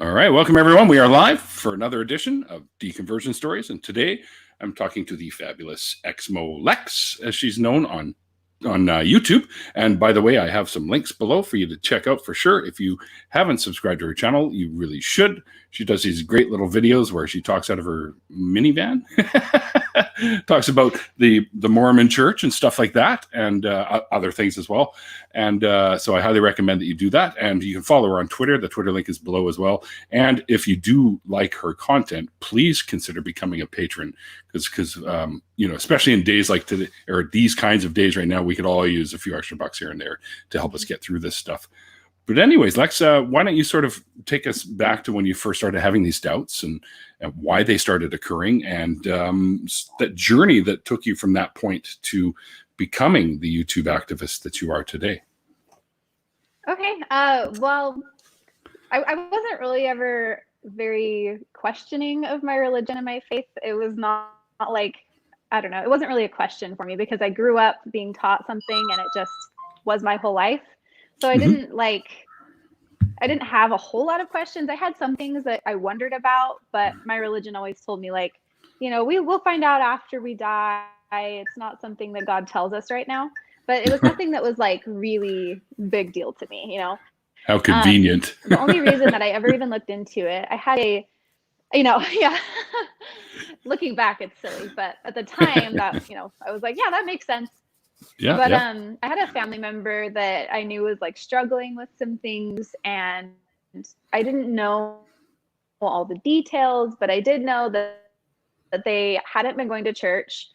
All right, welcome everyone. We are live for another edition of Deconversion Stories, and today I'm talking to the fabulous ExMo Lex, as she's known on YouTube. And by the way, I have some links below for you to check out for sure. If you haven't subscribed to her channel, you really should. She does these great little videos where she talks out of her minivan, talks about the Mormon church and stuff like that, and other things as well. And so I highly recommend that you do that. And you can follow her on Twitter. The Twitter link is below as well. And if you do like her content, please consider becoming a patron, because you know, especially in days like today, or these kinds of days right now, we could all use a few extra bucks here and there to help us get through this stuff. But anyways, Lex, why don't you sort of take us back to when you first started having these doubts and why they started occurring, and that journey that took you from that point to becoming the YouTube activist that you are today. Okay. Well, I wasn't really ever very questioning of my religion and my faith. It was not like, I don't know, it wasn't really a question for me because I grew up being taught something and it just was my whole life. So I didn't have a whole lot of questions. I had some things that I wondered about, but my religion always told me, like, you know, we will find out after we die. It's not something that God tells us right now. But it was nothing that was like really big deal to me, you know. How convenient. The only reason that I ever even looked into it, I had a, you know, yeah. Looking back, it's silly, but at the time, that, you know, I was like, yeah, that makes sense. Yeah. But I had a family member that I knew was like struggling with some things, and I didn't know all the details, but I did know that they hadn't been going to church,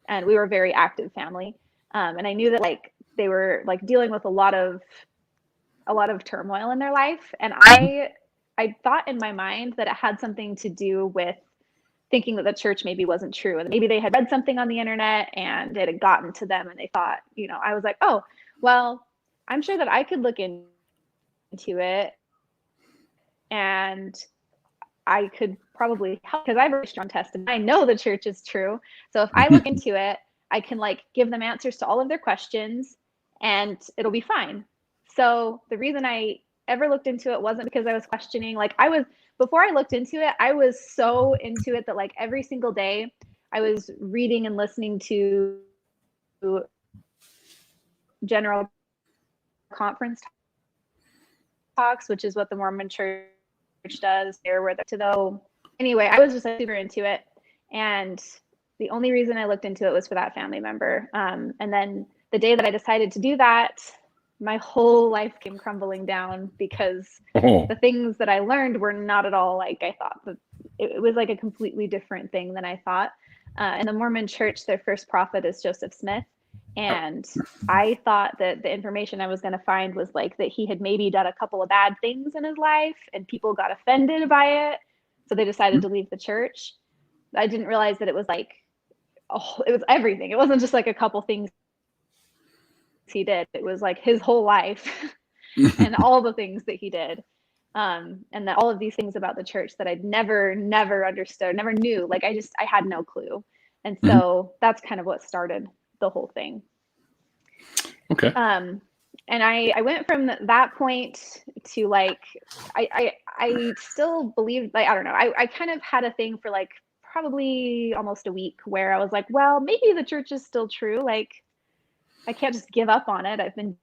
and we were a very active family. And I knew that like they were like dealing with a lot of turmoil in their life. And I thought in my mind that it had something to do with thinking that the church maybe wasn't true. And maybe they had read something on the internet and it had gotten to them and they thought, you know, I was like, oh, well, I'm sure that I could look into it and I could probably help because I have a very strong testimony. I know the church is true. So if I look into it, I can like give them answers to all of their questions and it'll be fine. So the reason I ever looked into it wasn't because I was questioning. Like before I looked into it, I was so into it that like every single day I was reading and listening to general conference talks, which is what the Mormon church does. Anyway, I was just super into it. And the only reason I looked into it was for that family member. And then the day that I decided to do that, my whole life came crumbling down because the things that I learned were not at all like I thought. It was like a completely different thing than I thought. In the Mormon church, their first prophet is Joseph Smith. And I thought that the information I was going to find was like that he had maybe done a couple of bad things in his life and people got offended by it. So they decided to leave the church. I didn't realize that it was like, it was everything. It wasn't just like a couple things he did. It was like his whole life and all the things that he did. And that all of these things about the church that I'd never understood, never knew. Like I had no clue. And so that's kind of what started the whole thing. Okay. And I went from that point to like, I still believed, like, I don't know. I kind of had a thing for like probably almost a week where I was like, well, maybe the church is still true. Like, I can't just give up on it. I've been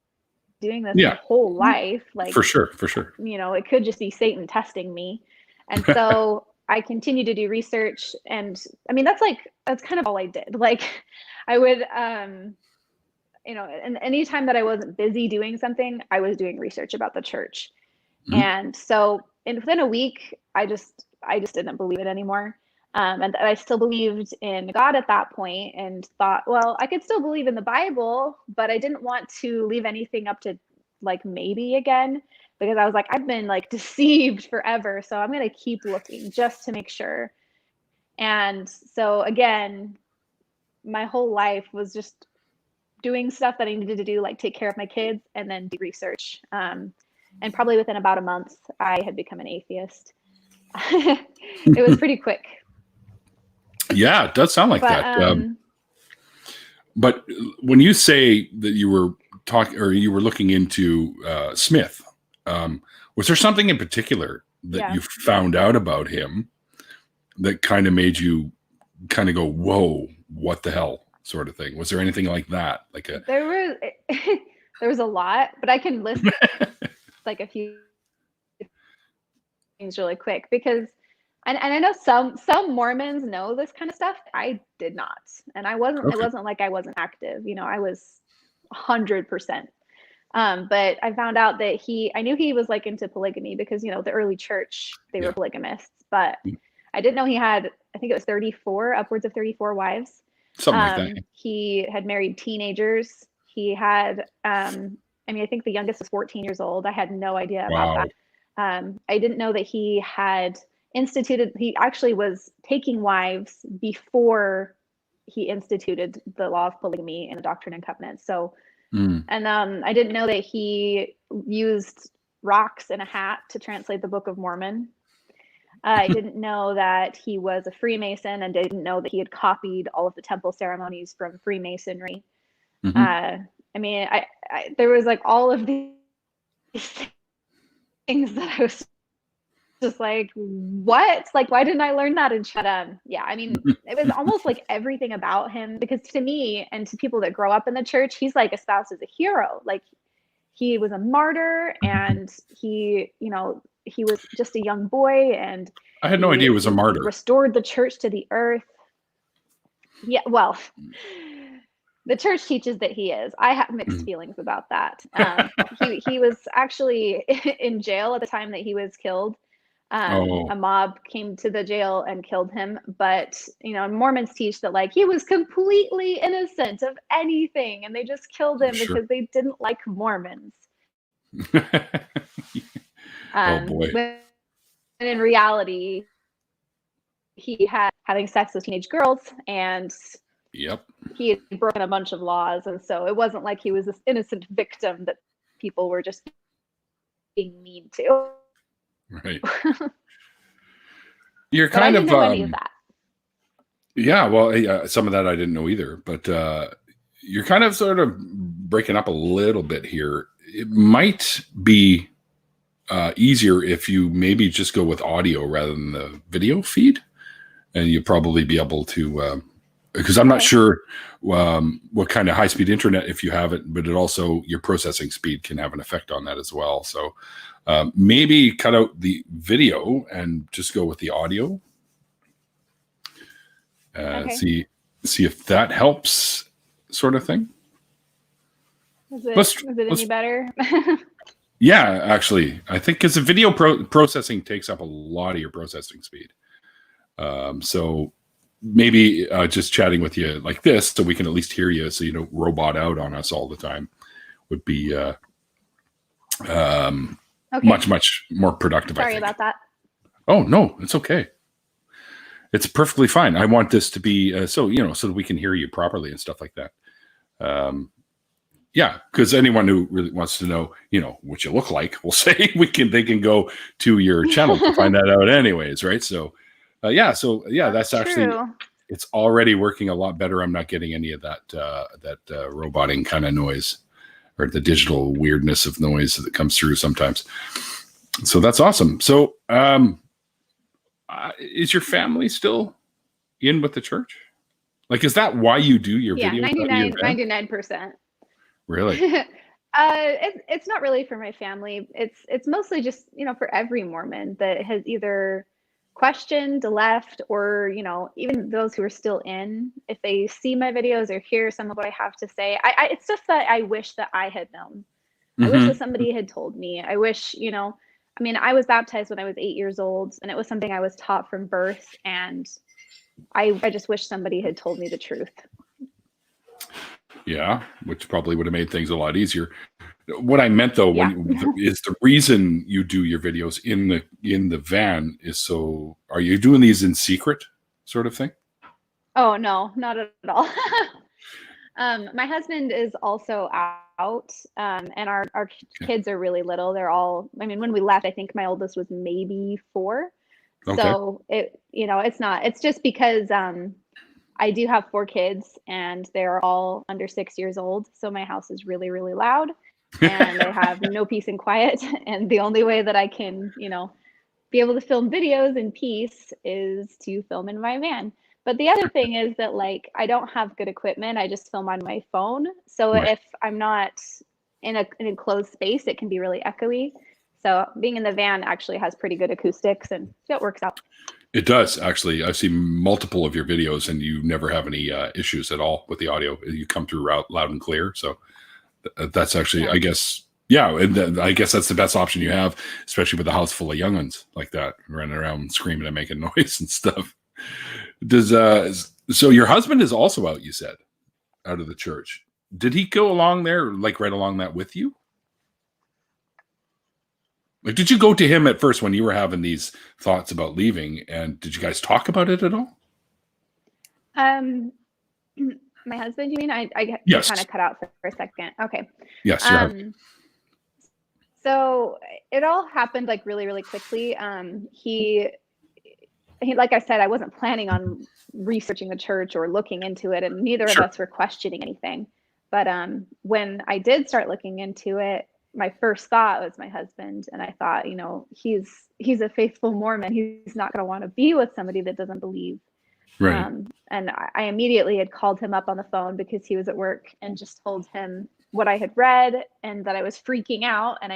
doing this my whole life. Like, for sure. You know, it could just be Satan testing me. And so I continued to do research. And I mean, that's kind of all I did. Like I would, you know, and anytime that I wasn't busy doing something, I was doing research about the church. And so within a week, I just didn't believe it anymore. And I still believed in God at that point and thought, well, I could still believe in the Bible, but I didn't want to leave anything up to like maybe again, because I was like, I've been like deceived forever. So I'm going to keep looking just to make sure. And so again, my whole life was just doing stuff that I needed to do, like take care of my kids and then do research. And probably within about a month, I had become an atheist. It was pretty quick. Yeah, it does sound like that. But when you say that you were talking or you were looking into Smith, Was there something in particular that you found out about him that kind of made you kind of go, whoa, what the hell sort of thing? Was there anything like that? Like there was a lot, but I can list like a few things really quick, because and I know some Mormons know this kind of stuff. I did not. And I wasn't, it wasn't like I wasn't active, you know, I was 100%. But I found out that I knew he was like into polygamy, because, you know, the early church, they were polygamists, but I didn't know he had, I think it was 34, upwards of 34 wives. Something like that. He had married teenagers. He had, I mean, I think the youngest was 14 years old. I had no idea about that. I didn't know that he had he actually was taking wives before he instituted the law of polygamy and the Doctrine and Covenants. So, and I didn't know that he used rocks in a hat to translate the Book of Mormon. I didn't know that he was a Freemason, and didn't know that he had copied all of the temple ceremonies from Freemasonry. I mean, there was like all of these things that I was just like, what? Like, why didn't I learn that? And yeah, I mean, it was almost like everything about him, because to me and to people that grow up in the church, he's like espoused as a hero. Like, he was a martyr, and he, you know, he was just a young boy, and I had no idea he was a martyr. Restored the church to the earth. Yeah, well, the church teaches that he is. I have mixed feelings about that. He was actually in jail at the time that he was killed. A mob came to the jail and killed him, but you know, Mormons teach that like he was completely innocent of anything, and they just killed him because they didn't like Mormons. Oh boy! When in reality, he had having sex with teenage girls, and he had broken a bunch of laws, and so it wasn't like he was this innocent victim that people were just being mean to. Right. You're kind of know any of that. Yeah, well, some of that I didn't know either, but you're kind of sort of breaking up a little bit here. It might be easier if you maybe just go with audio rather than the video feed, and you'll probably be able to, because I'm not sure what kind of high-speed internet, if you have it, but it also, your processing speed can have an effect on that as well. So maybe cut out the video and just go with the audio. See if that helps, sort of thing. Is it any better? Yeah, actually, I think because the video processing takes up a lot of your processing speed. So maybe just chatting with you like this, so we can at least hear you, so you don't robot out on us all the time, would be much more productive. Sorry about that. Oh no, it's okay. It's perfectly fine. I want this to be so that we can hear you properly and stuff like that. Yeah, because anyone who really wants to know, what you look like, we'll say they can go to your channel to find that out, anyways, right? So, that's actually true. It's already working a lot better. I'm not getting any of that roboting kind of noise, or the digital weirdness of noise that comes through sometimes. So that's awesome. So, is your family still in with the church? Like, is that why you do your videos? 99%. Really? It's not really for my family. It's mostly just, for every Mormon that has either questioned, left, or, even those who are still in, if they see my videos or hear some of what I have to say, it's just that I wish that I had known. I wish that somebody had told me. I wish, I was baptized when I was 8 years old, and it was something I was taught from birth. And I just wish somebody had told me the truth. Yeah, which probably would have made things a lot easier. What I meant, though, is the reason you do your videos in the van is so. Are you doing these in secret, sort of thing? Oh no, not at all. My husband is also out, and our kids are really little. They're all. When we left, I think my oldest was maybe 4. Okay. So it's not. It's just because I do have 4 kids, and they're all under 6 years old. So my house is really, really loud. and I have no peace and quiet. And the only way that I can, be able to film videos in peace is to film in my van. But the other thing is that, like, I don't have good equipment. I just film on my phone. So Right. if I'm not in an enclosed space, it can be really echoey. So being in the van actually has pretty good acoustics, and so it works out. It does, actually. I've seen multiple of your videos, and you never have any issues at all with the audio. You come through loud and clear. So that's actually, Yeah. I guess, yeah, and I guess that's the best option you have, especially with a house full of young'uns like that running around screaming and making noise and stuff. So your husband is also out, you said, out of the church. Did he go along there, like right along that with you? Like, did you go to him at first when you were having these thoughts about leaving, and did you guys talk about it at all? My husband, you mean? I Yes. kind of cut out for a second. Okay. Yes, your husband. So it all happened like really, really quickly. He, like I said, I wasn't planning on researching the church or looking into it, and neither of us were questioning anything. But when I did start looking into it, my first thought was my husband, and I thought, he's a faithful Mormon. He's not going to want to be with somebody that doesn't believe. Right. And I immediately had called him up on the phone because he was at work, and just told him what I had read and that I was freaking out, and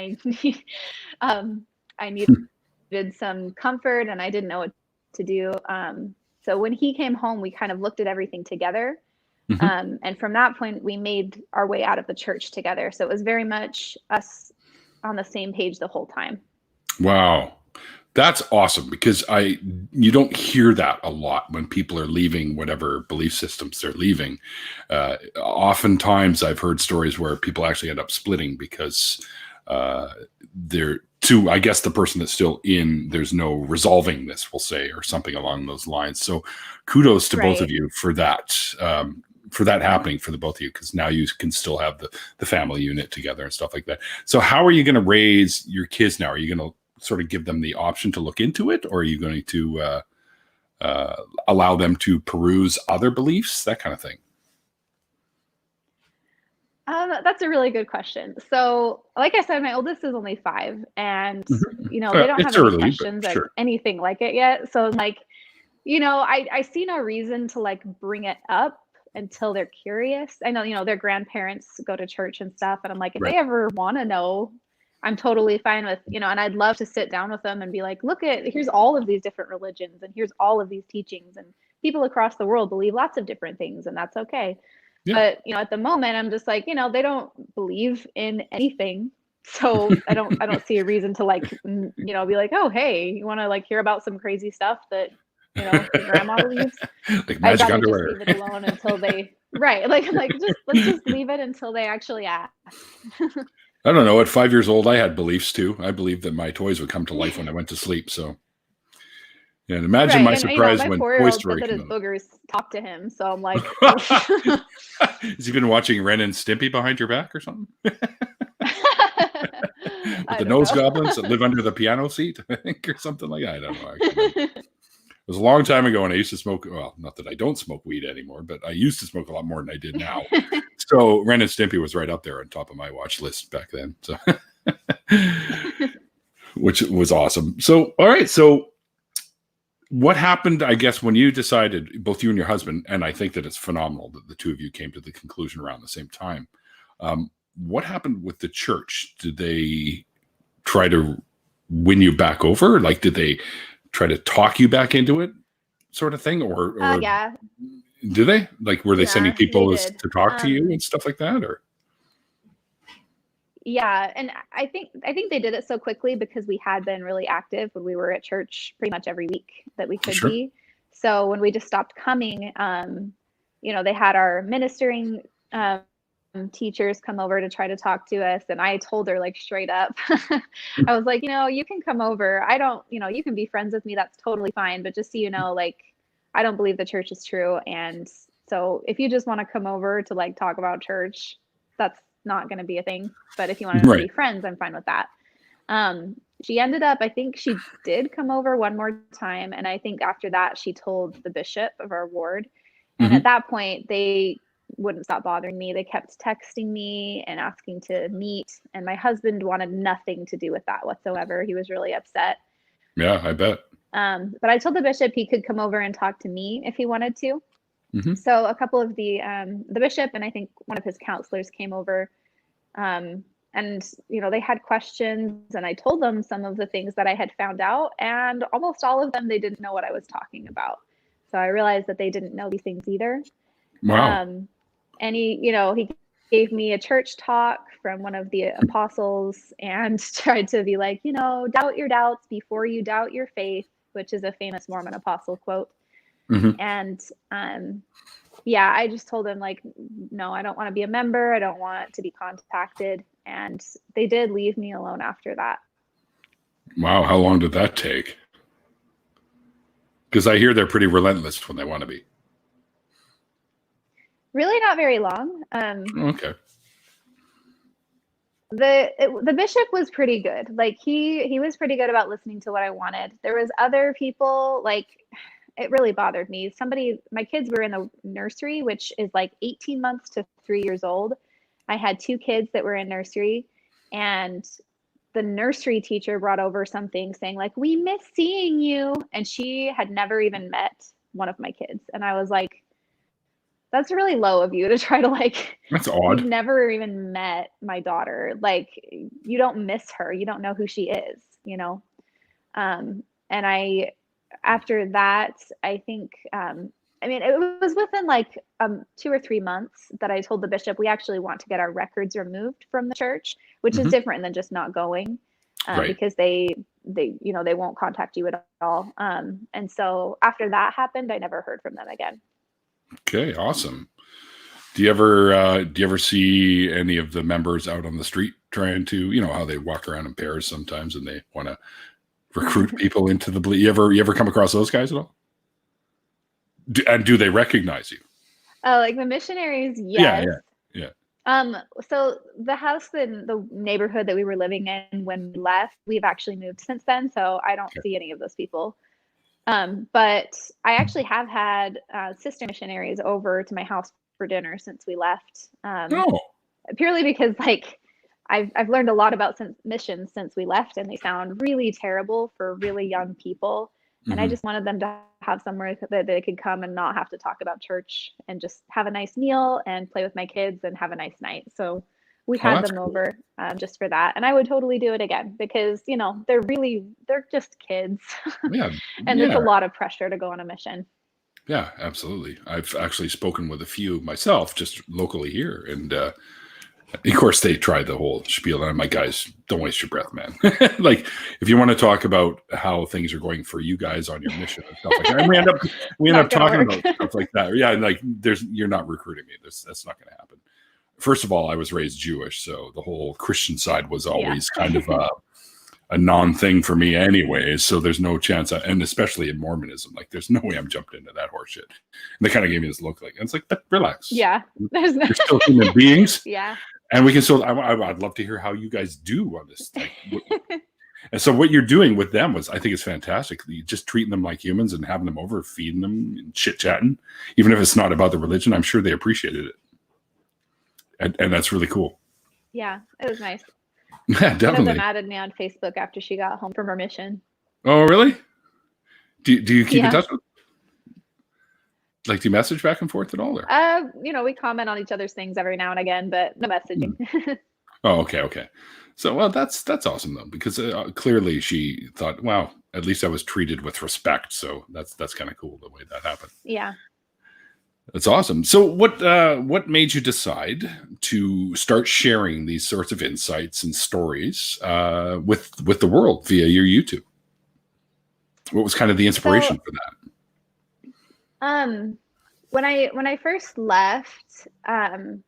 I needed some comfort, and I didn't know what to do. So when he came home, we kind of looked at everything together. Mm-hmm. And from that point, we made our way out of the church together. So it was very much us on the same page the whole time. Wow. That's awesome, because you don't hear that a lot when people are leaving whatever belief systems they're leaving. Oftentimes I've heard stories where people actually end up splitting because I guess the person that's still in, there's no resolving this, we'll say, or something along those lines. So kudos to both of you for that happening for the both of you, because now you can still have the family unit together and stuff like that. So how are you going to raise your kids now? Are you going to sort of give them the option to look into it, or are you going to allow them to peruse other beliefs, that kind of thing? That's a really good question. So, like I said, my oldest is only 5, and they don't have any questions or anything like it yet. So, like, I see no reason to like bring it up until they're curious. I know, their grandparents go to church and stuff, and I'm like, if they ever want to know, I'm totally fine with, and I'd love to sit down with them and be like, here's all of these different religions, and here's all of these teachings, and people across the world believe lots of different things, and that's okay. Yeah. But, at the moment I'm just like, they don't believe in anything. So I don't see a reason to like, be like, oh, hey, you want to like hear about some crazy stuff that, your grandma believes? Like magic underwear. Just leave it alone until they, right. Like let's just leave it until they actually ask. I don't know. At 5 years old, I had beliefs too. I believed that my toys would come to life when I went to sleep. So, yeah, and imagine my surprise when Toy Story said that his boogers talk to him. So I'm like, has he been watching Ren and Stimpy behind your back or something? With the nose goblins that live under the piano seat, I think, or something like that. I don't know. Actually. It was a long time ago, and I used to smoke. Well, not that I don't smoke weed anymore, but I used to smoke a lot more than I did now. So Ren and Stimpy was right up there on top of my watch list back then. So, which was awesome. So, all right. So, what happened, I guess, when you decided, both you and your husband, and I think that it's phenomenal that the two of you came to the conclusion around the same time. What happened with the church? Did they try to win you back over? Like, did they try to talk you back into it, sort of thing? Or yeah. Did they? Like, were they sending people to talk to you and stuff like that? Or yeah, and I think they did it so quickly because we had been really active when we were at church pretty much every week that we could be. So when we just stopped coming, they had our ministering teachers come over to try to talk to us, and I told her like straight up, I was like, you can come over. I don't, you can be friends with me. That's totally fine. But just so you know, like, I don't believe the church is true. And so if you just want to come over to like talk about church, that's not going to be a thing. But if you want to be friends, I'm fine with that. She ended up, I think she did come over one more time. And I think after that, she told the bishop of our ward. And at that point, they wouldn't stop bothering me. They kept texting me and asking to meet, and my husband wanted nothing to do with that whatsoever. He was really upset. Yeah, I bet. But I told the bishop he could come over and talk to me if he wanted to. Mm-hmm. So a couple of the bishop and I think one of his counselors came over, and they had questions, and I told them some of the things that I had found out, and almost all of them they didn't know what I was talking about. So I realized that they didn't know these things either. Wow. And he gave me a church talk from one of the apostles and tried to be like, doubt your doubts before you doubt your faith, which is a famous Mormon apostle quote. Mm-hmm. And I just told him, like, no, I don't want to be a member. I don't want to be contacted. And they did leave me alone after that. Wow. How long did that take? Because I hear they're pretty relentless when they want to be. Really not very long. Okay. The bishop was pretty good. Like he was pretty good about listening to what I wanted. There was other people, like, it really bothered me. My kids were in the nursery, which is like 18 months to 3 years old. I had 2 kids that were in nursery, and the nursery teacher brought over something saying, like, we miss seeing you. And she had never even met one of my kids. And I was like, that's really low of you to try to, like, That's odd. You've never even met my daughter. Like, you don't miss her. You don't know who she is, And after that, I think, it was within like 2 or 3 months that I told the bishop we actually want to get our records removed from the church, which is different than just not going, Right. because they won't contact you at all. And so after that happened, I never heard from them again. Okay, awesome. Do you ever see any of the members out on the street trying to, how they walk around in pairs sometimes and they want to recruit people into the belief? You ever come across those guys at all? Do they recognize you? Oh, like the missionaries? Yes. Yeah. So the house in the neighborhood that we were living in when we left, we've actually moved since then, so I don't see any of those people. But I actually have had sister missionaries over to my house for dinner since we left. Purely because, like, I've learned a lot about missions since we left, and they sound really terrible for really young people. And I just wanted them to have somewhere that they could come and not have to talk about church and just have a nice meal and play with my kids and have a nice night. So we had them over just for that. And I would totally do it again because, they're just kids. Yeah. And it's a lot of pressure to go on a mission. Yeah, absolutely. I've actually spoken with a few myself just locally here. And of course, they tried the whole spiel. And I'm like, guys, don't waste your breath, man. Like, if you want to talk about how things are going for you guys on your mission and stuff like that, and we end up talking about stuff like that. Yeah, like you're not recruiting me. That's not going to happen. First of all, I was raised Jewish, so the whole Christian side was always kind of a non-thing for me anyways. So there's no chance, and especially in Mormonism, like there's no way I'm jumping into that horse shit. And they kind of gave me this look, like, and it's like, but relax. Yeah, you're still human beings. Yeah. And we can still, I'd love to hear how you guys do on this. Like, and so what you're doing with them I think it's fantastic. You just treating them like humans and having them over, feeding them and chit-chatting. Even if it's not about the religion, I'm sure they appreciated it. And that's really cool. Yeah, it was nice. Yeah, definitely. One of them added me on Facebook after she got home from her mission. Oh, really? Do you keep in touch with? Like, do you message back and forth at all? Or? We comment on each other's things every now and again, but no messaging. Oh, okay. So, well, that's awesome though, because clearly she thought, wow, at least I was treated with respect. So that's kind of cool the way that happened. Yeah. That's awesome. So what made you decide to start sharing these sorts of insights and stories with the world via your YouTube? What was kind of the inspiration for that? When I first left, and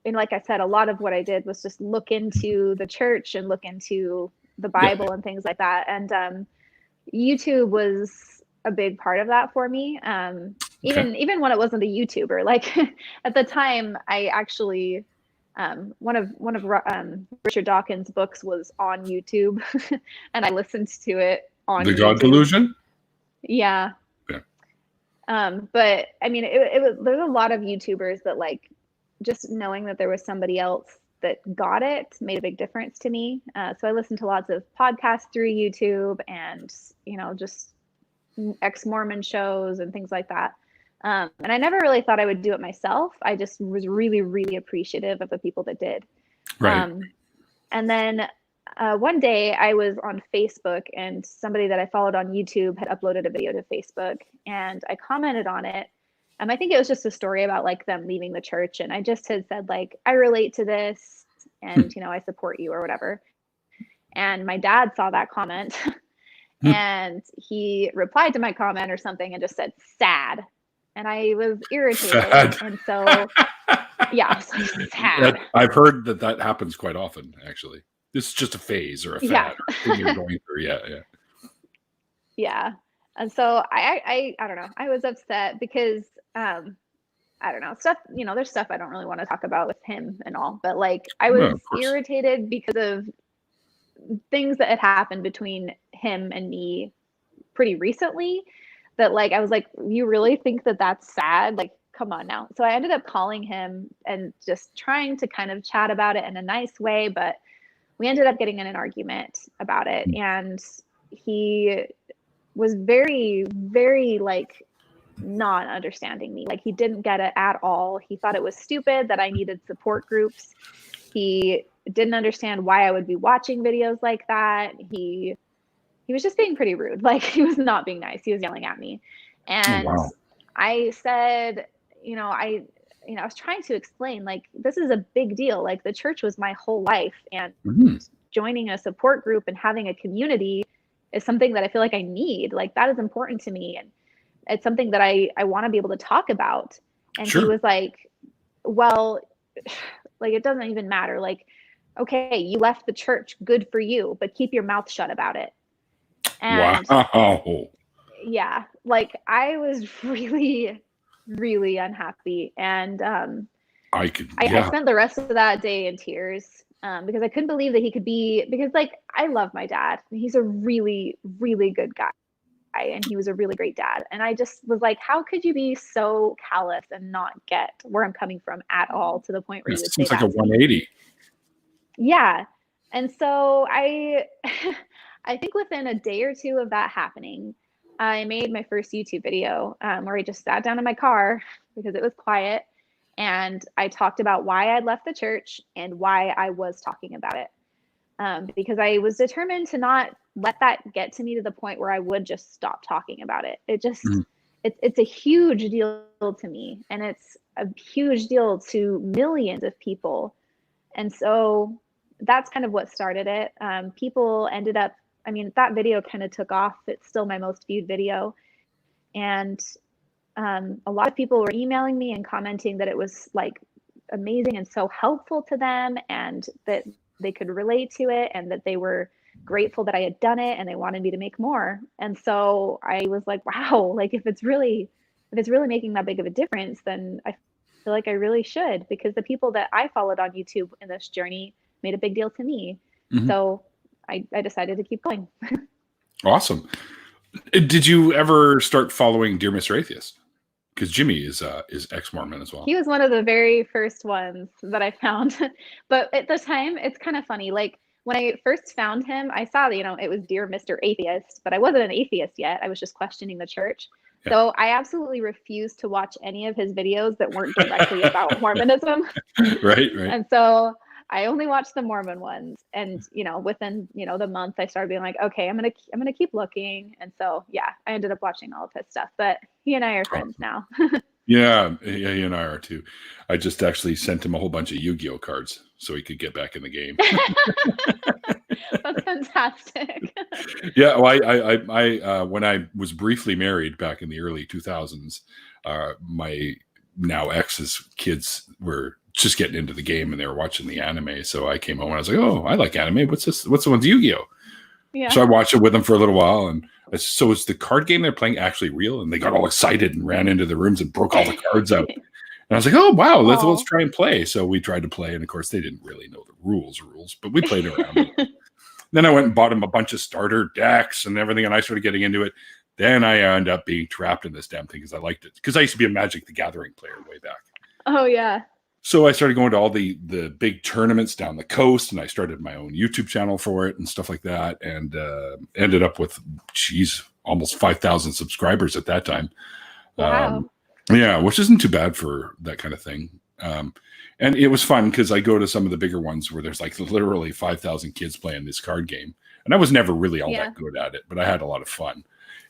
like I said, a lot of what I did was just look into the church and look into the Bible and things like that. And YouTube was a big part of that for me. Even when it wasn't a YouTuber, like at the time, I actually one of Richard Dawkins' books was on YouTube, and I listened to it on The YouTube. God Delusion. Yeah. But I mean, it was, there's a lot of YouTubers that like just knowing that there was somebody else that got it made a big difference to me. So I listened to lots of podcasts through YouTube and, just ex-Mormon shows and things like that. And I never really thought I would do it myself. I just was really, really appreciative of the people that did. Right. And then one day I was on Facebook and somebody that I followed on YouTube had uploaded a video to Facebook and I commented on it. I think it was just a story about like them leaving the church. And I just had said like, I relate to this and, I support you or whatever. And my dad saw that comment and he replied to my comment or something and just said sad. And I was irritated. Sad. And so, yeah, so sad. I've heard that happens quite often, actually. This is just a phase or a fad or thing you're going through. Yeah. Yeah. And so I don't know. I was upset because, I don't know, stuff, there's stuff I don't really want to talk about with him and all, but like I was irritated because of things that had happened between him and me pretty recently that like, I was like, you really think that that's sad? Like, come on now. So I ended up calling him and just trying to kind of chat about it in a nice way, but we ended up getting in an argument about it. And he was very, very like not understanding me. Like he didn't get it at all. He thought it was stupid that I needed support groups. He didn't understand why I would be watching videos like that. He was just being pretty rude. Like he was not being nice. He was yelling at me. And I said, I was trying to explain like, this is a big deal. Like the church was my whole life and joining a support group and having a community is something that I feel like I need. Like that is important to me. And it's something that I want to be able to talk about. And he was like, well, like, it doesn't even matter. Like, okay, you left the church, good for you, but keep your mouth shut about it. And yeah, like I was really, really unhappy. And I spent the rest of that day in tears because I couldn't believe that he could be, because like, I love my dad. He's a really, really good guy. And he was a really great dad. And I just was like, how could you be so callous and not get where I'm coming from at all, to the point where you would say that? It's like a 180. Yeah. And so I think within a day or two of that happening, I made my first YouTube video where I just sat down in my car because it was quiet. And I talked about why I'd left the church and why I was talking about it. Because I was determined to not let that get to me to the point where I would just stop talking about it. It just, it's a huge deal to me, and it's a huge deal to millions of people. And so that's kind of what started it. People ended up, that video kind of took off. It's still my most viewed video. And a lot of people were emailing me and commenting that it was like amazing and so helpful to them, and that they could relate to it, and that they were grateful that I had done it, and they wanted me to make more. And so I was like, wow, like if it's really making that big of a difference, then I feel like I really should, because the people that I followed on YouTube in this journey made a big deal to me. So I decided to keep going. Awesome. Did you ever start following Dear Mr. Atheist? Because Jimmy is ex-Mormon as well. He was one of the very first ones that I found. But at the time, it's kind of funny. Like when I first found him, I saw, it was Dear Mr. Atheist, but I wasn't an atheist yet. I was just questioning the church. Yeah. So I absolutely refused to watch any of his videos that weren't directly about Mormonism. Right. And so I only watched the Mormon ones. And, within, the month, I started being like, okay, I'm going to keep looking. And so, yeah, I ended up watching all of his stuff, but he and I are friends now. Yeah, he and I are too. I just actually sent him a whole bunch of Yu-Gi-Oh cards so he could get back in the game. That's fantastic. Yeah, well, I when I was briefly married back in the early 2000s, my now ex's kids were just getting into the game and they were watching the anime. So I came home and I was like, oh, I like anime. What's this? What's the one's Yu-Gi-Oh? Yeah. So I watched it with them for a little while. And so is the card game they're playing actually real? And they got all excited and ran into the rooms and broke all the cards out. And I was like, oh, wow, let's try and play. So we tried to play. And of course, they didn't really know the rules, but we played around. Then I went and bought them a bunch of starter decks and everything. And I started getting into it. Then I ended up being trapped in this damn thing because I liked it. Because I used to be a Magic the Gathering player way back. Oh, yeah. So I started going to all the big tournaments down the coast, and I started my own YouTube channel for it and stuff like that, and ended up with, almost 5,000 subscribers at that time. Wow. Yeah, which isn't too bad for that kind of thing. And it was fun because I go to some of the bigger ones where there's like literally 5,000 kids playing this card game. And I was never really all that good at it, but I had a lot of fun.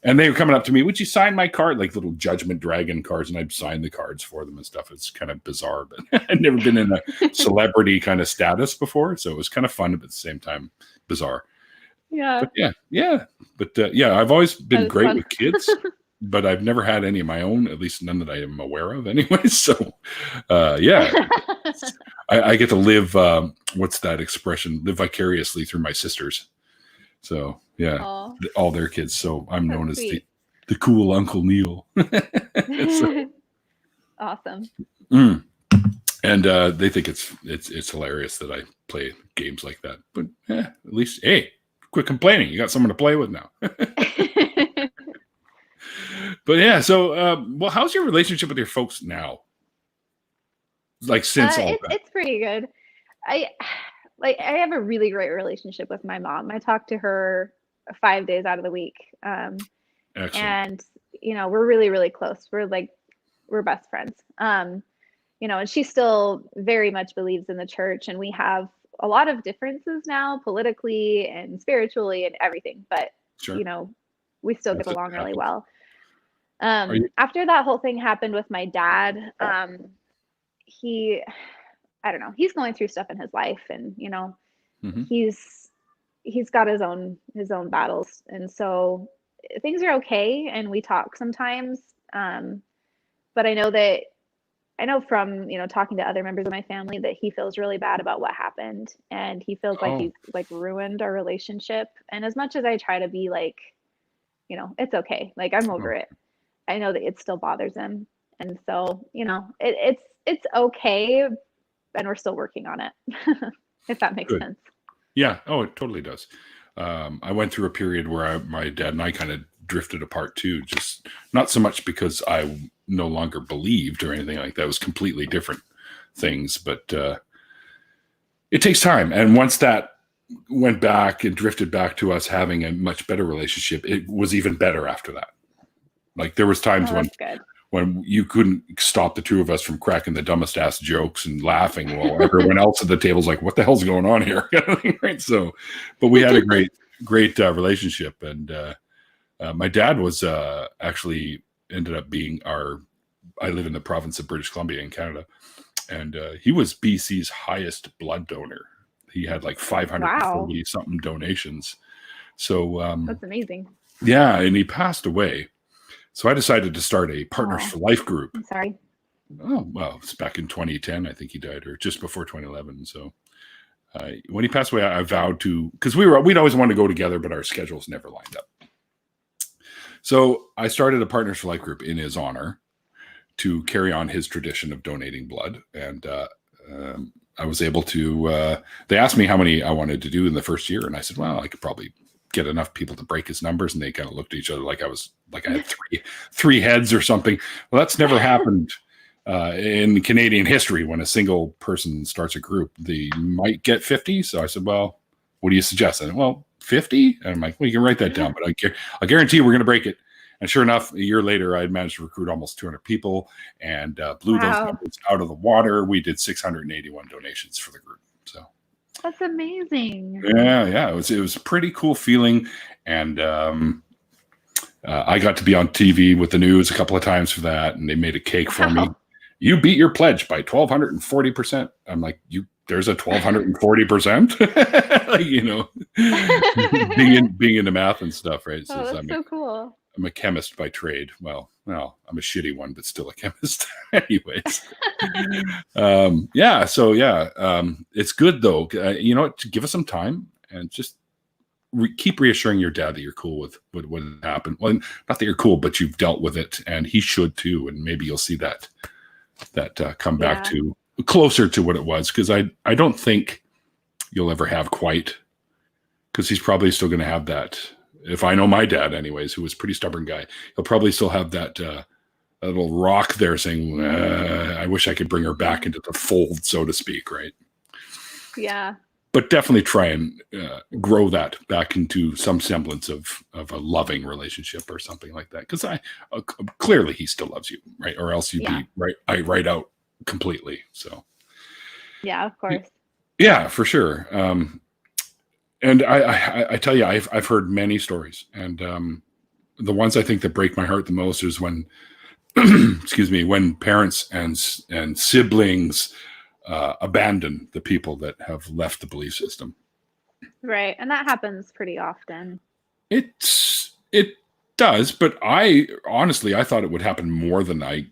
And they were coming up to me, would you sign my card? Like little Judgment Dragon cards, and I'd sign the cards for them and stuff. It's kind of bizarre, but I'd never been in a celebrity kind of status before. So it was kind of fun, but at the same time, bizarre. Yeah. But yeah. But yeah, I've always been great fun. with kids, but I've never had any of my own, at least none that I am aware of anyway. So yeah, I get to live, what's that expression? Live vicariously through my sisters. So yeah, all their kids. So I'm known as the cool Uncle Neil. So, awesome. And they think it's hilarious that I play games like that. But at least, hey, quit complaining. You got someone to play with now. But yeah, so well, how's your relationship with your folks now? Like since all that? It's pretty good. I have a really great relationship with my mom. I talk to her 5 days out of the week. Excellent. And we're really, really close. We're best friends. And she still very much believes in the church, and we have a lot of differences now politically and spiritually and everything, but we still get along really well. After that whole thing happened with my dad, I don't know, he's going through stuff in his life, and he's got his own battles, and so things are okay, and we talk sometimes, but I know from talking to other members of my family that he feels really bad about what happened, and he feels like he's like ruined our relationship. And as much as I try to be like, it's okay, like I'm over it, I know that it still bothers him, and so it's okay, and we're still working on it. If that makes sense. Yeah. Oh, it totally does. I went through a period where my dad and I kind of drifted apart too, just not so much because I no longer believed or anything like that. It was completely different things, but it takes time. And once that went back and drifted back to us having a much better relationship, it was even better after that. Like there was times when you couldn't stop the two of us from cracking the dumbest ass jokes and laughing while everyone else at the table's like, what the hell's going on here? Right. So, but we had a great relationship. And my dad was actually ended up being I live in the province of British Columbia in Canada. And he was BC's highest blood donor. He had like 540 something donations. So that's amazing. Yeah. And he passed away. So I decided to start a Partners for Life group. I'm sorry. Oh, well, it's back in 2010. I think he died, or just before 2011. So when he passed away, I vowed to, because we'd always wanted to go together, but our schedules never lined up. So I started a Partners for Life group in his honor to carry on his tradition of donating blood. And I was able to, they asked me how many I wanted to do in the first year. And I said, well, I could probably get enough people to break his numbers. And they kind of looked at each other like I had three heads or something. Well, that's never happened in Canadian history. When a single person starts a group, they might get 50. So I said, well, what do you suggest? And well, 50. And I'm like, well, you can write that down, but I guarantee you we're going to break it. And sure enough, a year later, I had managed to recruit almost 200 people and blew those numbers out of the water. We did 681 donations for the group. So that's amazing. Yeah. It was a pretty cool feeling. And I got to be on TV with the news a couple of times for that. And they made a cake for me. You beat your pledge by 1,240%. I'm like, there's a 1,240%, being into math and stuff, right? So that's so cool. I'm a chemist by trade. Well, I'm a shitty one, but still a chemist. Anyways. It's good though. You know what? Give us some time and just keep reassuring your dad that you're cool with what happened. Well, not that you're cool, but you've dealt with it, and he should too. And maybe you'll see that come back to closer to what it was. Because I don't think you'll ever have quite, because he's probably still going to have that. If I know my dad anyways, who was a pretty stubborn guy, he'll probably still have that little rock there saying, I wish I could bring her back into the fold, so to speak, right? Yeah. But definitely try and grow that back into some semblance of a loving relationship or something like that. Because clearly he still loves you, right? Or else you'd be right out completely. So yeah, of course. Yeah, for sure. And I tell you, I've heard many stories, and the ones I think that break my heart the most is when, excuse me, when parents and siblings abandon the people that have left the belief system. Right, and that happens pretty often. It does, but I thought it would happen more than I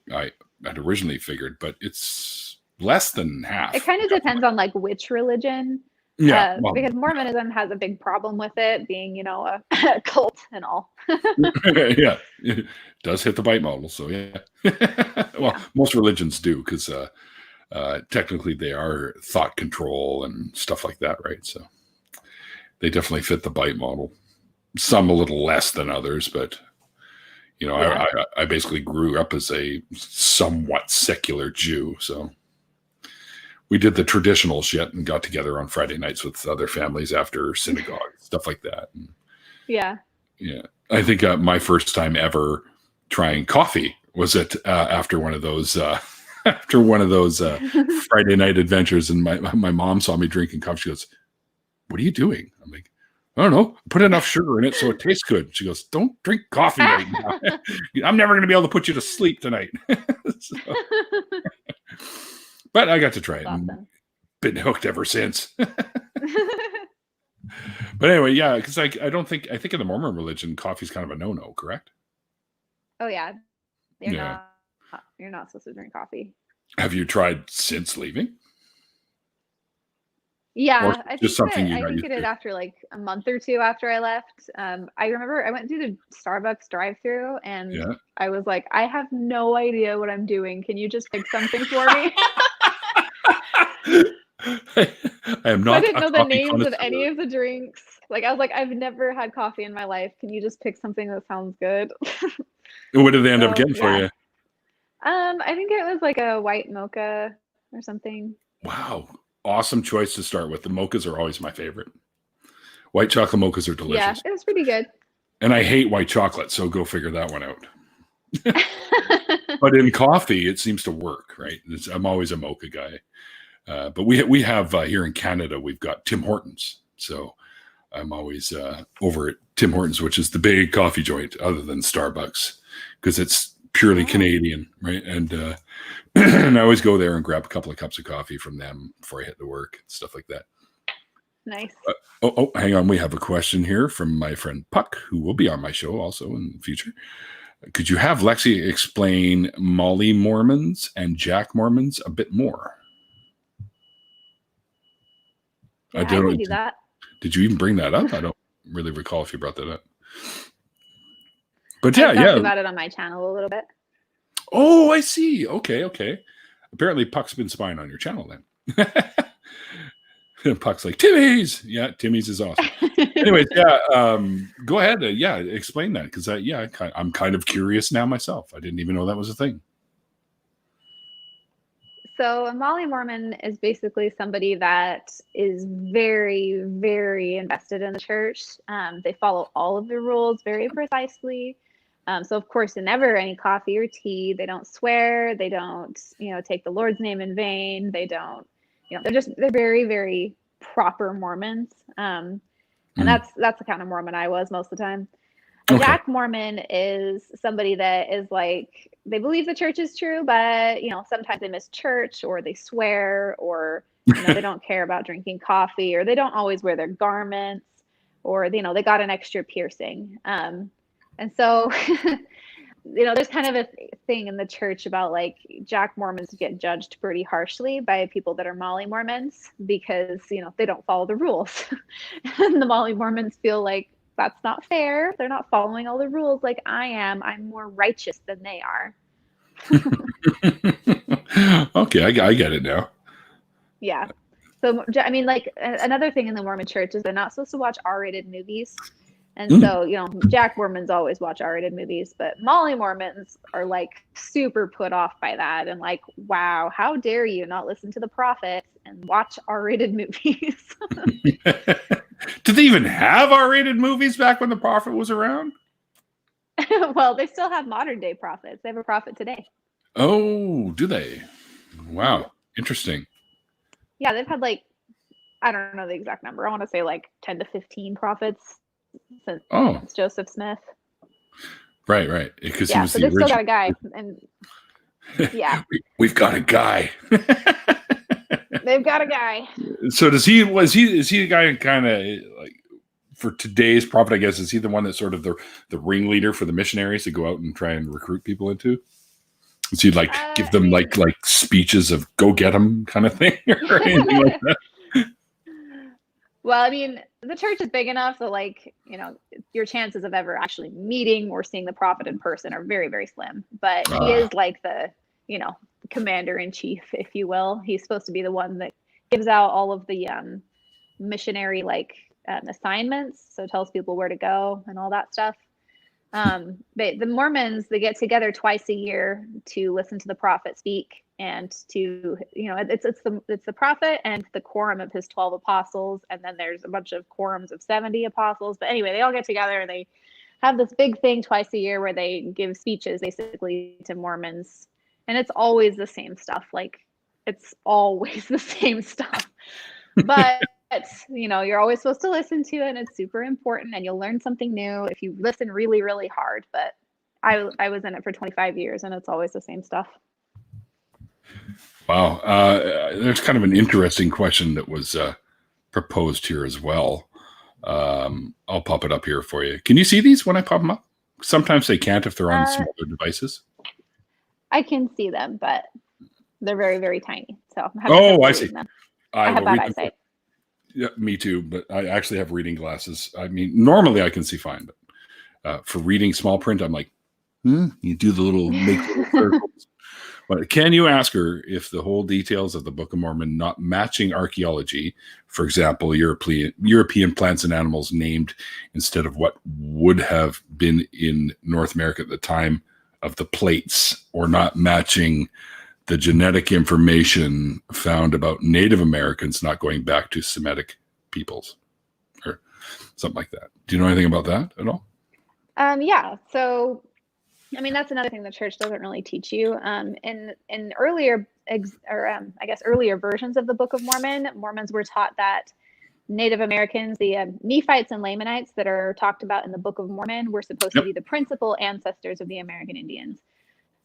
had originally figured, but it's less than half. It kind of depends on like which religion. Yeah, because Mormonism has a big problem with it being, a cult and all. Yeah, it does hit the bite model. So yeah, well, most religions do, because technically they are thought control and stuff like that, right? So they definitely fit the bite model. Some a little less than others, but I basically grew up as a somewhat secular Jew, so we did the traditional shit and got together on Friday nights with other families after synagogue, stuff like that. And yeah. I think my first time ever trying coffee was after one of those Friday night adventures, and my mom saw me drinking coffee. She goes, "What are you doing?" I'm like, "I don't know. Put enough sugar in it so it tastes good." She goes, "Don't drink coffee right now. I'm never going to be able to put you to sleep tonight." But I got to try it and been hooked ever since. But anyway, yeah, because I think in the Mormon religion, coffee is kind of a no-no, correct? Oh yeah, you're not supposed to drink coffee. Have you tried since leaving? Yeah, I think I did after like a month or two after I left. I remember I went through the Starbucks drive-through and I was like, I have no idea what I'm doing. Can you just pick something for me? I am not. I didn't know the names of any of the drinks. Like I was like, I've never had coffee in my life. Can you just pick something that sounds good? What did they end up getting for you? I think it was like a white mocha or something. Wow. Awesome choice to start with. The mochas are always my favorite. White chocolate mochas are delicious. Yeah, it was pretty good. And I hate white chocolate, so go figure that one out. But in coffee, it seems to work, right? I'm always a mocha guy. But we have here in Canada, we've got Tim Hortons. So I'm always over at Tim Hortons, which is the big coffee joint other than Starbucks, because it's purely Canadian, right? And and I always go there and grab a couple of cups of coffee from them before I hit to work, stuff like that. Nice. Hang on. We have a question here from my friend Puck, who will be on my show also in the future. Could you have Lexi explain Molly Mormons and Jack Mormons a bit more? Yeah, I can do that. Did you even bring that up? I don't really recall if you brought that up. But I talked about it on my channel a little bit. Oh, I see. Okay. Apparently Puck's been spying on your channel then. And Puck's like, Timmy's. Yeah, Timmy's is awesome. Anyways, go ahead. Explain that, because I'm kind of curious now myself. I didn't even know that was a thing. So a Molly Mormon is basically somebody that is very, very invested in the church. They follow all of the rules very precisely. So of course, never any coffee or tea. They don't swear. They don't, take the Lord's name in vain. They don't, they're very, very proper Mormons. And that's the kind of Mormon I was most of the time. A Jack Mormon is somebody that is like, they believe the church is true, but, sometimes they miss church, or they swear, or, they don't care about drinking coffee, or they don't always wear their garments, or, they got an extra piercing. And so, there's kind of a thing in the church about like Jack Mormons get judged pretty harshly by people that are Molly Mormons because, they don't follow the rules. And the Molly Mormons feel like that's not fair. They're not following all the rules like I am. I'm more righteous than they are. Okay, I get it now. Yeah. So, I mean, like another thing in the Mormon church is they're not supposed to watch R-rated movies. And so, you know, Jack Mormons always watch R-rated movies, but Molly Mormons are like super put off by that and like, wow, how dare you not listen to the prophet and watch R-rated movies? Did they even have R-rated movies back when the prophet was around? Well, they still have modern day prophets. They have a prophet today. Oh, do they? Wow. Interesting. Yeah, they've had like, I don't know the exact number. I want to say like 10 to 15 prophets since Joseph Smith. Right. Because yeah, he was so the they've original. still got a guy. And yeah. We've got a guy. They've got a guy. So is he the guy kind of like for today's prophet, I guess, is he the one that's sort of the ringleader for the missionaries to go out and try and recruit people into? Is he like give them like speeches of go get them kind of thing or anything like that? Well, I mean, the church is big enough that, like, you know, your chances of ever actually meeting or seeing the prophet in person are very, very slim. But he is like the, you know, commander in chief, if you will. He's supposed to be the one that gives out all of the missionary assignments, so tells people where to go and all that stuff. But the Mormons, they get together twice a year to listen to the prophet speak, and to, you know, it's the prophet and the quorum of his 12 apostles, and then there's a bunch of quorums of 70 apostles. But anyway, they all get together and they have this big thing twice a year where they give speeches basically to Mormons, and it's always the same stuff. Like, it's always the same stuff. But you know, you're always supposed to listen to it, and it's super important, and you'll learn something new if you listen really, really hard. But I was in it for 25 years, and it's always the same stuff. Wow. There's kind of an interesting question that was proposed here as well. I'll pop it up here for you. Can you see these when I pop them up? Sometimes they can't if they're on smaller devices. I can see them, but they're very, very tiny. So I see. I have bad eyesight. Yeah, me too. But I actually have reading glasses. I mean, normally I can see fine, but for reading small print, I'm like, you do the little make little circles. But can you ask her if the whole details of the Book of Mormon not matching archaeology, for example, European plants and animals named instead of what would have been in North America at the time of the plates, or not matching the genetic information found about Native Americans not going back to Semitic peoples or something like that? Do you know anything about that at all? Yeah. So, I mean, that's another thing the church doesn't really teach you. In earlier, earlier versions of the Book of Mormon, Mormons were taught that Native Americans, the Nephites and Lamanites that are talked about in the Book of Mormon, were supposed to be the principal ancestors of the American Indians.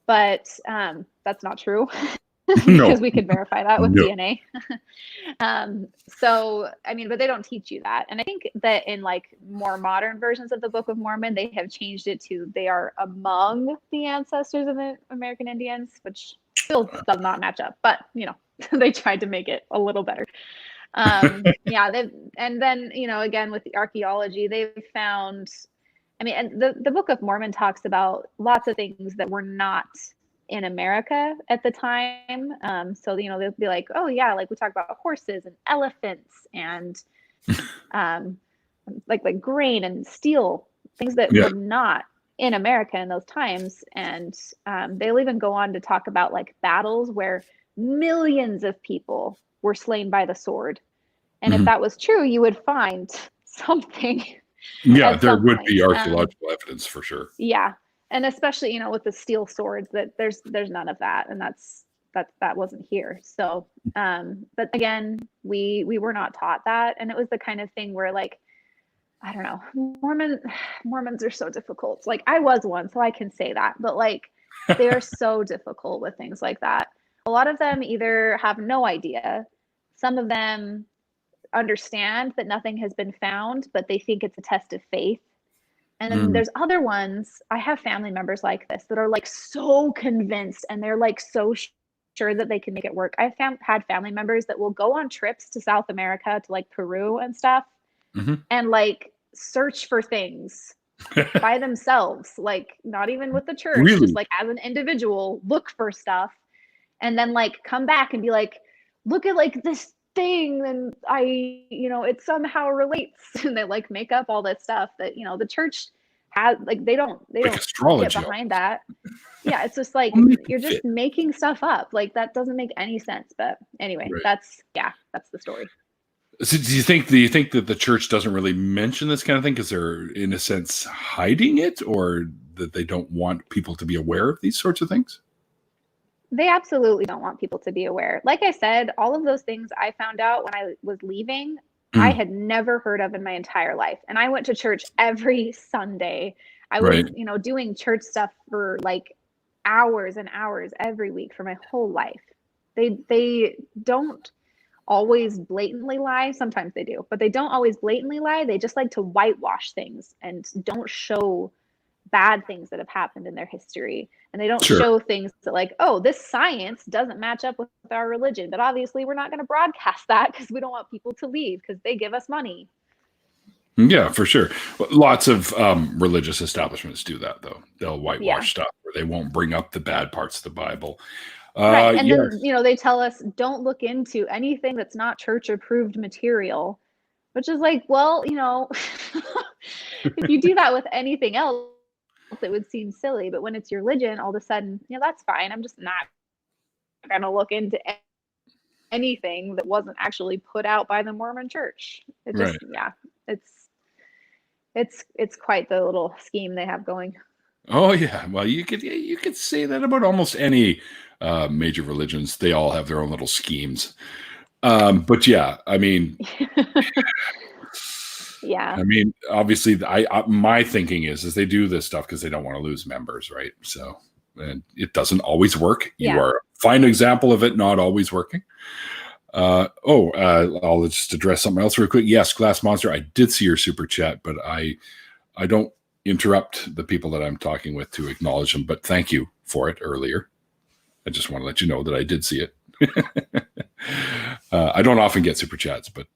But that's not true. Because we could verify that with DNA. So, I mean, but they don't teach you that. And I think that in like more modern versions of the Book of Mormon, they have changed it to they are among the ancestors of the American Indians, which still does not match up. But, you know, they tried to make it a little better. Yeah. And then, you know, again, with the archaeology, they've found, I mean, and the Book of Mormon talks about lots of things that were not in America at the time. So, you know, they'll be like, oh yeah, like we talk about horses and elephants and like grain and steel, things that were not in America in those times. And they'll even go on to talk about like battles where millions of people were slain by the sword. And if that was true, you would find something. Yeah, there would be archaeological evidence for sure. Yeah. And especially, you know, with the steel swords, that there's none of that, and that wasn't here. So, but again, we were not taught that, and it was the kind of thing where, like, I don't know, Mormons are so difficult. Like, I was one, so I can say that, but like, they are so difficult with things like that. A lot of them either have no idea, some of them understand that nothing has been found, but they think it's a test of faith. And then there's other ones, I have family members like this that are like so convinced, and they're like so sure that they can make it work. I've had family members that will go on trips to South America, to like Peru and stuff, and like search for things by themselves, like not even with the church, just like as an individual, look for stuff, and then like come back and be like, look at like this thing, and it somehow relates. And they like make up all this stuff that, the church has, like, they don't get astrology behind that. Yeah, it's just like, you're just making stuff up. Like, that doesn't make any sense. But anyway, Right. that's the story. So do you think that the church doesn't really mention this kind of thing because they're, in a sense, hiding it, or that they don't want people to be aware of these sorts of things? They absolutely don't want people to be aware. Like I said, all of those things I found out when I was leaving, I had never heard of in my entire life. And I went to church every Sunday. I was, doing church stuff for like hours and hours every week for my whole life. They don't always blatantly lie. Sometimes they do, but they don't always blatantly lie. They just like to whitewash things and don't show bad things that have happened in their history. And they don't show things that, like, oh, this science doesn't match up with our religion, but obviously we're not going to broadcast that because we don't want people to leave because they give us money. Yeah, for sure. Lots of religious establishments do that, though. They'll whitewash stuff where they won't bring up the bad parts of the Bible. Right. And then, they tell us, don't look into anything that's not church approved material, which is like, well, if you do that with anything else, it would seem silly. But when it's your religion, all of a sudden, that's fine. I'm just not going to look into anything that wasn't actually put out by the Mormon church. It just, it's quite the little scheme they have going. Oh yeah, well, you could say that about almost any major religions. They all have their own little schemes. But yeah, I mean, yeah. I mean, obviously, my thinking is they do this stuff because they don't want to lose members, right? So, and it doesn't always work. You are a fine example of it not always working. I'll just address something else real quick. Yes, Glass Monster, I did see your super chat, but I don't interrupt the people that I'm talking with to acknowledge them, but thank you for it earlier. I just want to let you know that I did see it. I don't often get super chats, but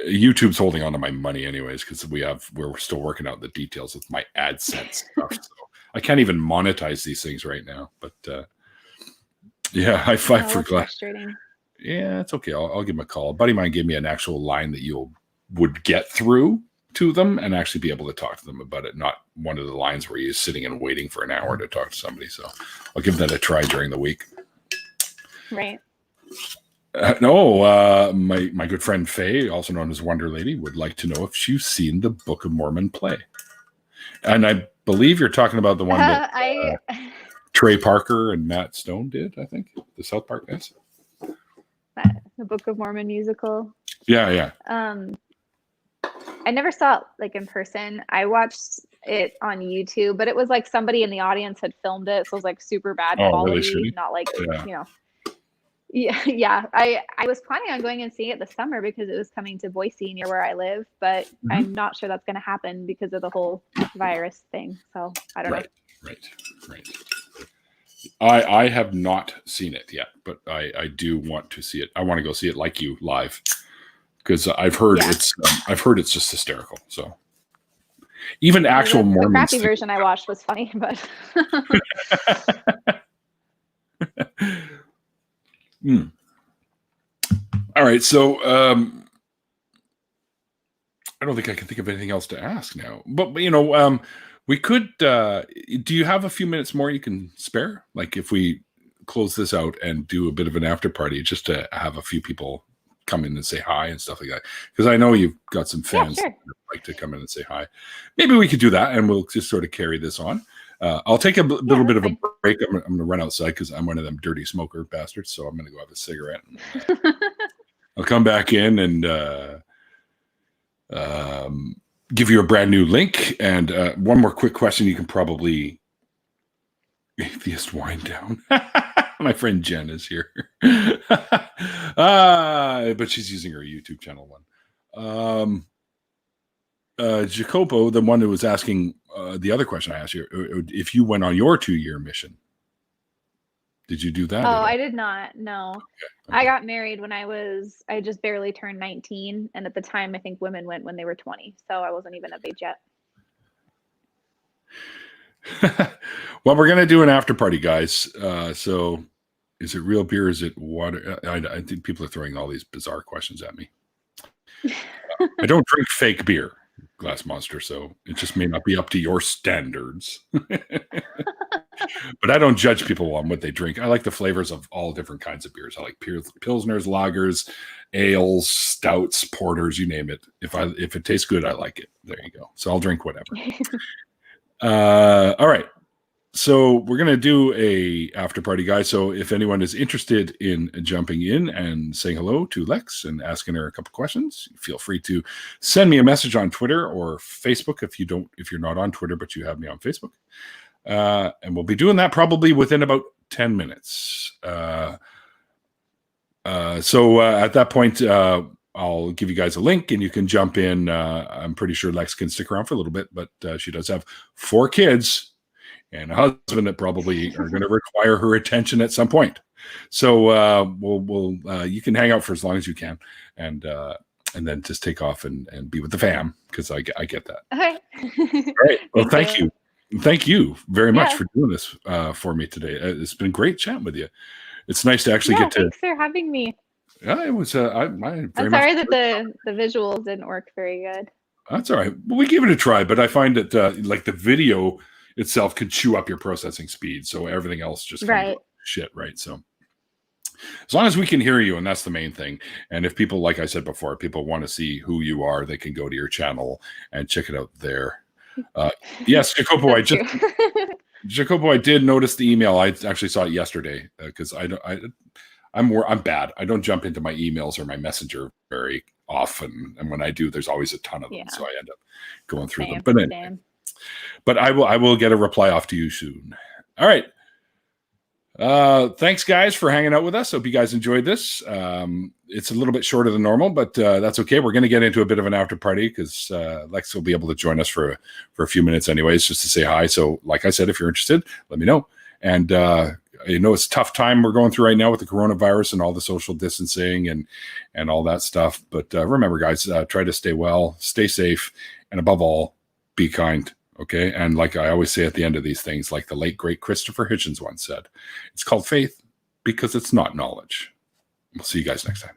YouTube's holding on to my money anyways, because we're still working out the details with my AdSense stuff. So I can't even monetize these things right now, but I fight for Glass. Yeah, it's okay. I'll give him a call. A buddy of mine gave me an actual line that you would get through to them and actually be able to talk to them about it, not one of the lines where you're sitting and waiting for an hour to talk to somebody. So I'll give that a try during the week. Right. My good friend Faye, also known as Wonder Lady, would like to know if she's seen the Book of Mormon play. And I believe you're talking about the one that Trey Parker and Matt Stone did, I think, the South Park guys. The Book of Mormon musical. Yeah. I never saw it like in person. I watched it on YouTube, but it was like somebody in the audience had filmed it, so it was like super bad quality, really not like Yeah. I was planning on going and seeing it this summer because it was coming to Boise near where I live, but I'm not sure that's going to happen because of the whole virus thing. So I don't know. Right. I have not seen it yet, but I do want to see it. I want to go see it like you live. Because I've heard it's just hysterical. So even actual Mormons. The crappy version I watched was funny, but. All right, so I don't think I can think of anything else to ask now. But we could. Do you have a few minutes more you can spare? Like if we close this out and do a bit of an after party, just to have a few people come in and say hi and stuff like that, because I know you've got some fans that like to come in and say hi. Maybe we could do that, and we'll just sort of carry this on. I'll take a little bit of a break. I'm going to run outside because I'm one of them dirty smoker bastards, so I'm going to go have a cigarette. And, I'll come back in and give you a brand new link. And one more quick question. You can probably Atheist wind down. My friend Jen is here. But she's using her YouTube channel one. Jacopo, the one who was asking the other question I asked you, if you went on your 2-year mission. Did you do that? Oh, I did not. No. Okay. I got married when I just barely turned 19. And at the time, I think women went when they were 20. So I wasn't even of age yet. Well, we're going to do an after party, guys. So Is it real beer? Is it water? I think people are throwing all these bizarre questions at me. I don't drink fake beer, Glass Monster, so it just may not be up to your standards. But I don't judge people on what they drink. I like the flavors of all different kinds of beers. I like pilsners, lagers, ales, stouts, porters, you name it. If it tastes good, I like it. There you go. So I'll drink whatever. All right. So we're going to do a after party, guys. So if anyone is interested in jumping in and saying hello to Lex and asking her a couple questions, feel free to send me a message on Twitter or Facebook if you're not on Twitter, but you have me on Facebook. And we'll be doing that probably within about 10 minutes. So at that point, I'll give you guys a link and you can jump in. I'm pretty sure Lex can stick around for a little bit, but she does have 4 kids and a husband that probably are going to require her attention at some point. So we'll you can hang out for as long as you can, and then just take off and be with the fam, because I get that. Okay. All right. Well, thank you. Thank you very much for doing this for me today. It's been great chatting with you. It's nice to actually get to. Thanks for having me. Yeah, it was. I'm sorry that the visuals didn't work very good. That's all right. Well, we gave it a try, but I find that like the video itself could chew up your processing speed, so everything else just kind of shit, right? So as long as we can hear you, and that's the main thing. And if people, like I said before, people want to see who you are, they can go to your channel and check it out there. Yes, Jacopo, Jacopo, I did notice the email. I actually saw it yesterday because I'm bad. I don't jump into my emails or my messenger very often, and when I do, there's always a ton of them, so I end up going through them. But anyway. But I will get a reply off to you soon. All right. Thanks, guys, for hanging out with us. Hope you guys enjoyed this. It's a little bit shorter than normal, but that's okay. We're going to get into a bit of an after party because Lex will be able to join us for a few minutes anyways, just to say hi. So like I said, if you're interested, let me know. And you know, it's a tough time we're going through right now with the coronavirus and all the social distancing and all that stuff. But remember, guys, try to stay well, stay safe, and above all, be kind. Okay. And like I always say at the end of these things, like the late, great Christopher Hitchens once said, it's called faith because it's not knowledge. We'll see you guys next time.